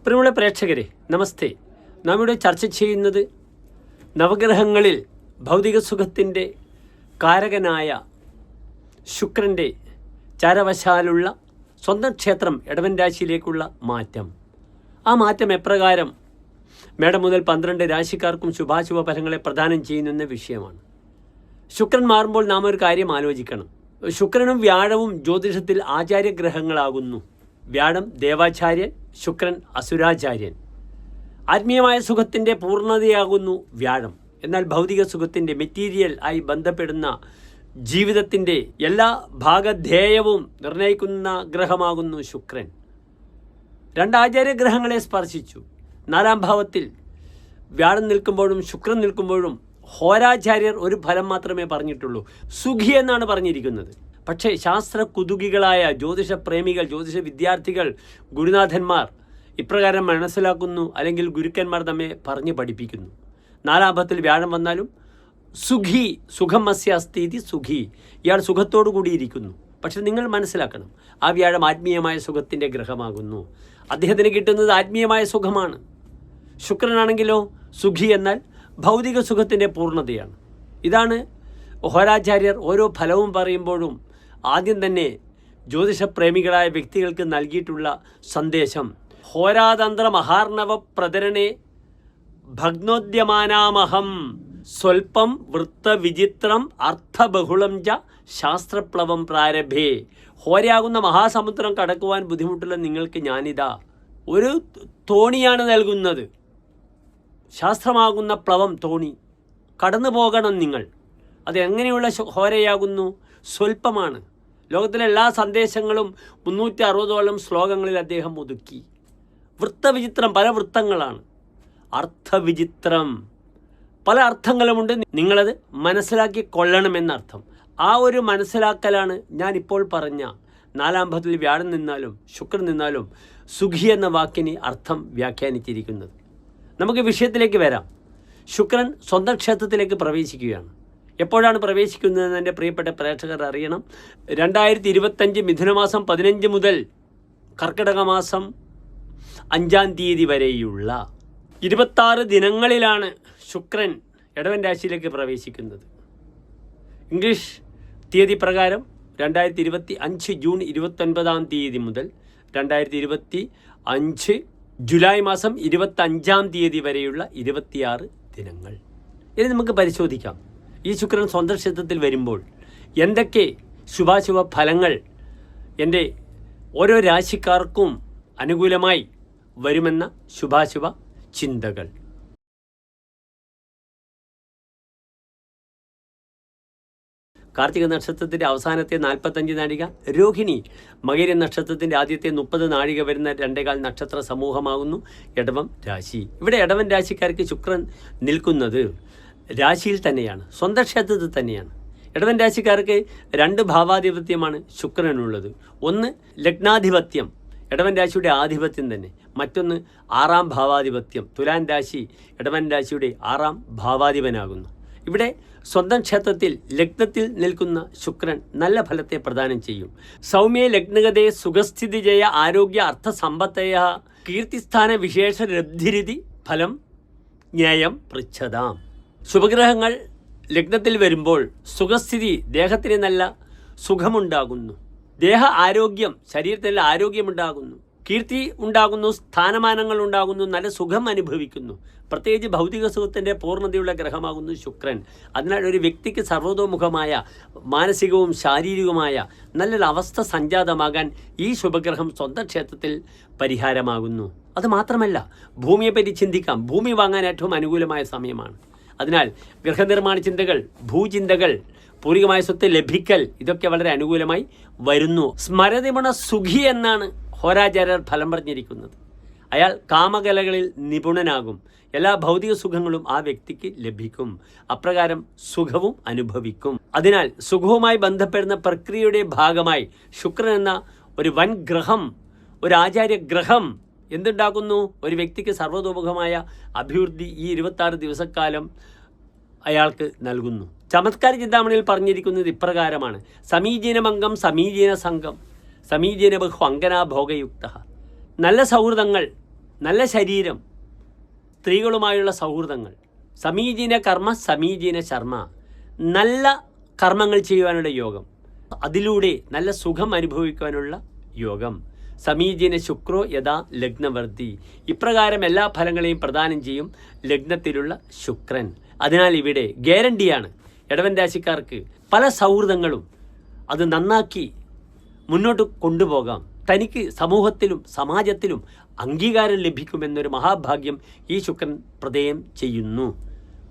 പ്രിയമുള്ള പ്രേക്ഷകരെ നമസ്തേ. നാം ഇവിടെ ചർച്ച ചെയ്യുന്നത് നവഗ്രഹങ്ങളിൽ ഭൗതിക സുഖത്തിൻ്റെ കാരകനായ ശുക്രൻ്റെ ചാരവശാലുള്ള സ്വന്തം ക്ഷേത്രം ഇടവൻ രാശിയിലേക്കുള്ള മാറ്റം. ആ മാറ്റം എപ്രകാരം മേടം മുതൽ 12 രാശിക്കാർക്കും ശുഭാശുഭ ഫലങ്ങളെ പ്രദാനം ചെയ്യുന്ന വിഷയമാണ്. ശുക്രൻ മാറുമ്പോൾ നാം ഒരു കാര്യം ആലോചിക്കണം. ശുക്രനും വ്യാഴവും ജ്യോതിഷത്തിൽ ആചാര്യഗ്രഹങ്ങളാകുന്നു. വ്യാഴം ദേവാചാര്യൻ, ശുക്രൻ അസുരാചാര്യൻ. ആത്മീയമായ സുഖത്തിൻ്റെ പൂർണ്ണതയാകുന്നു വ്യാഴം. എന്നാൽ ഭൗതിക സുഖത്തിൻ്റെ മെറ്റീരിയൽ ആയി ബന്ധപ്പെടുന്ന ജീവിതത്തിൻ്റെ എല്ലാ ഭാഗധേയവും നിർണ്ണയിക്കുന്ന ഗ്രഹമാകുന്നു ശുക്രൻ. 2 ആചാര്യഗ്രഹങ്ങളെ സ്പർശിച്ചു. 4-ാം ഭാവത്തിൽ വ്യാഴം നിൽക്കുമ്പോഴും ശുക്രൻ നിൽക്കുമ്പോഴും ഹോരാചാര്യർ ഒരു ഫലം മാത്രമേ പറഞ്ഞിട്ടുള്ളൂ, സുഖി എന്നാണ് പറഞ്ഞിരിക്കുന്നത്. പക്ഷേ ശാസ്ത്ര കുതുകികളായ ജ്യോതിഷ പ്രേമികൾ, ജ്യോതിഷ വിദ്യാർത്ഥികൾ, ഗുരുനാഥന്മാർ ഇപ്രകാരം മനസ്സിലാക്കുന്നു, അല്ലെങ്കിൽ ഗുരുക്കന്മാർ നമ്മെ പറഞ്ഞ് പഠിപ്പിക്കുന്നു. 4-ാം ഭാവത്തിൽ വ്യാഴം വന്നാലും സുഖി, സുഖം അസ്യ അസ്തി സുഖി, ഇയാൾ സുഖത്തോടു കൂടിയിരിക്കുന്നു. പക്ഷെ നിങ്ങൾ മനസ്സിലാക്കണം, ആ വ്യാഴം ആത്മീയമായ സുഖത്തിൻ്റെ ഗ്രഹമാകുന്നു. അദ്ദേഹത്തിന് കിട്ടുന്നത് ആത്മീയമായ സുഖമാണ്. ശുക്രനാണെങ്കിലോ സുഖി എന്നാൽ ഭൗതിക സുഖത്തിൻ്റെ പൂർണ്ണതയാണ്. ഇതാണ് ഹോരാചാര്യർ ഓരോ ഫലവും പറയുമ്പോഴും ആദ്യം തന്നെ ജ്യോതിഷപ്രേമികളായ വ്യക്തികൾക്ക് നൽകിയിട്ടുള്ള സന്ദേശം. ഹോരാതന്ത്ര മഹാർണവ പ്രതരണേ ഭഗ്നോദ്യമാനാമഹം സ്വൽപ്പം വൃത്തവിചിത്രം അർത്ഥബഹുളം ച ശാസ്ത്രപ്ലവം പ്രാരംഭേ. ഹോരയാകുന്ന മഹാസമുദ്രം കടക്കുവാൻ ബുദ്ധിമുട്ടുള്ള നിങ്ങൾക്ക് ഞാനിതാ ഒരു തോണിയാണ് നൽകുന്നത്. ശാസ്ത്രമാകുന്ന പ്ലവം തോണി, കടന്നു പോകണം നിങ്ങൾ. അത് എങ്ങനെയുള്ള ഹോരയാകുന്നു? സ്വൽപ്പമാണ്. ലോകത്തിലെ എല്ലാ സന്ദേശങ്ങളും 360ഓളം ശ്ലോകങ്ങളിൽ അദ്ദേഹം ഒതുക്കി. വൃത്തവിചിത്രം, പല വൃത്തങ്ങളാണ്. അർത്ഥവിചിത്രം, പല അർത്ഥങ്ങളുമുണ്ട്. നിങ്ങളത് മനസ്സിലാക്കി കൊള്ളണമെന്നർത്ഥം. ആ ഒരു മനസ്സിലാക്കലാണ് ഞാനിപ്പോൾ പറഞ്ഞ 4-ാം ഭാവത്തിൽ വ്യാഴം നിന്നാലും ശുക്രൻ നിന്നാലും സുഖി എന്ന വാക്കിന് അർത്ഥം വ്യാഖ്യാനിച്ചിരിക്കുന്നത്. നമുക്ക് വിഷയത്തിലേക്ക് വരാം. ശുക്രൻ സ്വന്തം ക്ഷേത്രത്തിലേക്ക് പ്രവേശിക്കുകയാണ്. എപ്പോഴാണ് പ്രവേശിക്കുന്നതെന്ന് എൻ്റെ പ്രിയപ്പെട്ട പ്രേക്ഷകർ അറിയണം. 2025 മിഥുനമാസം 15 മുതൽ കർക്കിടക മാസം 5-ാം തീയതി വരെയുള്ള 26 ദിനങ്ങളിലാണ് ശുക്രൻ ഇടവൻ രാശിയിലേക്ക് പ്രവേശിക്കുന്നത്. ഇംഗ്ലീഷ് തീയതി പ്രകാരം 2025 ജൂൺ 29-ാം തീയതി മുതൽ 2025 ജൂലൈ മാസം 25-ാം തീയതി വരെയുള്ള 26 ദിനങ്ങൾ. ഇനി നമുക്ക് പരിശോധിക്കാം, ഈ ശുക്രൻ സ്വന്തം ക്ഷേത്രത്തിൽ വരുമ്പോൾ എന്തൊക്കെ ശുഭാശുഭ ഫലങ്ങൾ എൻ്റെ ഓരോ രാശിക്കാർക്കും അനുകൂലമായി വരുമെന്ന ശുഭാശുഭ ചിന്തകൾ. കാർത്തിക നക്ഷത്രത്തിൻ്റെ അവസാനത്തെ 45 നാഴിക, രോഹിണി മകര നക്ഷത്രത്തിൻ്റെ ആദ്യത്തെ 30 നാഴിക വരുന്ന 2.25 നക്ഷത്ര സമൂഹമാകുന്നു ഇടവം രാശി. ഇവിടെ ഇടവൻ രാശിക്കാർക്ക് ശുക്രൻ നിൽക്കുന്നത് രാശിയിൽ തന്നെയാണ്, സ്വന്തം ക്ഷേത്രത്തിൽ തന്നെയാണ്. ഇടവൻ രാശിക്കാർക്ക് 2 ഭാവാധിപത്യമാണ് ശുക്രനുള്ളത്. ഒന്ന് ലഗ്നാധിപത്യം, ഇടവൻ രാശിയുടെ ആധിപത്യം തന്നെ. മറ്റൊന്ന് 6-ാം ഭാവാധിപത്യം. തുലാൻ രാശി ഇടവൻ രാശിയുടെ 6-ാം ഭാവാധിപനാകുന്നു. ഇവിടെ സ്വന്തം ക്ഷേത്രത്തിൽ ലഗ്നത്തിൽ നിൽക്കുന്ന ശുക്രൻ നല്ല ഫലത്തെ പ്രദാനം ചെയ്യും. സൗമ്യ ലഗ്നഗതേ സുഖസ്ഥിതി ജയ ആരോഗ്യ അർത്ഥ സമ്പത്തയ കീർത്തിസ്ഥാന വിശേഷ ലബ്ധിരിതി ഫലം ന്യായം പൃച്ഛതാം. ശുഭഗ്രഹങ്ങൾ ലഗ്നത്തിൽ വരുമ്പോൾ സുഖസ്ഥിതി, ദേഹത്തിന് നല്ല സുഖമുണ്ടാകുന്നു. ദേഹ ആരോഗ്യം, ശരീരത്തിൽ ആരോഗ്യമുണ്ടാകുന്നു. കീർത്തി ഉണ്ടാകുന്നു, സ്ഥാനമാനങ്ങൾ ഉണ്ടാകുന്നു, നല്ല സുഖം അനുഭവിക്കുന്നു. പ്രത്യേകിച്ച് ഭൗതിക സുഖത്തിൻ്റെ പൂർണ്ണതയുള്ള ഗ്രഹമാകുന്നു ശുക്രൻ. അതിനാൽ ഒരു വ്യക്തിക്ക് സർവ്വതോമുഖമായ മാനസികവും ശാരീരികവുമായ നല്ലൊരു അവസ്ഥ സംജാതമാകാൻ ഈ ശുഭഗ്രഹം സ്വന്തം ക്ഷേത്രത്തിൽ പരിഹാരമാകുന്നു. അതുമാത്രമല്ല, ഭൂമിയെപ്പറ്റി ചിന്തിക്കാം. ഭൂമി വാങ്ങാൻ ഏറ്റവും അനുകൂലമായ സമയമാണ്. അതിനാൽ ഗൃഹനിർമ്മാണ ചിന്തകൾ, ഭൂചിന്തകൾ, പൂർവികമായ സ്വത്ത് ലഭിക്കൽ, ഇതൊക്കെ വളരെ അനുകൂലമായി വരുന്നു. സ്മരതിമണ സുഖി എന്നാണ് ഹോരാചാര്യർ ഫലം പറഞ്ഞിരിക്കുന്നത്. അയാൾ കാമകലകളിൽ നിപുണനാകും. എല്ലാ ഭൗതിക സുഖങ്ങളും ആ വ്യക്തിക്ക് ലഭിക്കും. അപ്രകാരം സുഖവും അനുഭവിക്കും. അതിനാൽ സുഖവുമായി ബന്ധപ്പെടുന്ന പ്രക്രിയയുടെ ഭാഗമായി ശുക്രൻ എന്ന ഒരു വൻ ഗ്രഹം, ഒരു ആചാര്യഗ്രഹം എന്തുണ്ടാക്കുന്നു? ഒരു വ്യക്തിക്ക് സർവ്വതോമുഖമായ അഭിവൃദ്ധി ഈ 26 ദിവസക്കാലം അയാൾക്ക് നൽകുന്നു. ചമത്കാര ചിന്താമണിയിൽ പറഞ്ഞിരിക്കുന്നത് ഇപ്രകാരമാണ്: സമീചീനമംഗം സമീചീന സംഘം സമീചീന ബഹു അങ്കനാ ഭോഗയുക്ത. നല്ല സൗഹൃദങ്ങൾ, നല്ല ശരീരം, സ്ത്രീകളുമായുള്ള സൗഹൃദങ്ങൾ, സമീചീന കർമ്മ സമീചീന ശർമ്മ, നല്ല കർമ്മങ്ങൾ ചെയ്യുവാനുള്ള യോഗം, അതിലൂടെ നല്ല സുഖം അനുഭവിക്കുവാനുള്ള യോഗം. സമീചീന ശുക്രോ യഥാ ലഗ്നവർത്തി, ഇപ്രകാരം എല്ലാ ഫലങ്ങളെയും പ്രദാനം ചെയ്യും ലഗ്നത്തിലുള്ള ശുക്രൻ. അതിനാൽ ഇവിടെ ഗ്യാരണ്ടിയാണ് ഇടവൻ രാശിക്കാർക്ക് പല സൗഹൃദങ്ങളും അത് നന്നാക്കി മുന്നോട്ട് കൊണ്ടുപോകാം. തനിക്ക് സമൂഹത്തിലും സമാജത്തിലും അംഗീകാരം ലഭിക്കുമെന്നൊരു മഹാഭാഗ്യം ഈ ശുക്രൻ പ്രദയം ചെയ്യുന്നു.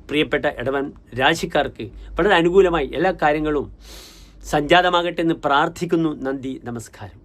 പ്രിയപ്പെട്ട ഇടവൻ രാശിക്കാർക്ക് വളരെ അനുകൂലമായി എല്ലാ കാര്യങ്ങളും സംജാതമാകട്ടെ എന്ന് പ്രാർത്ഥിക്കുന്നു. നന്ദി, നമസ്കാരം.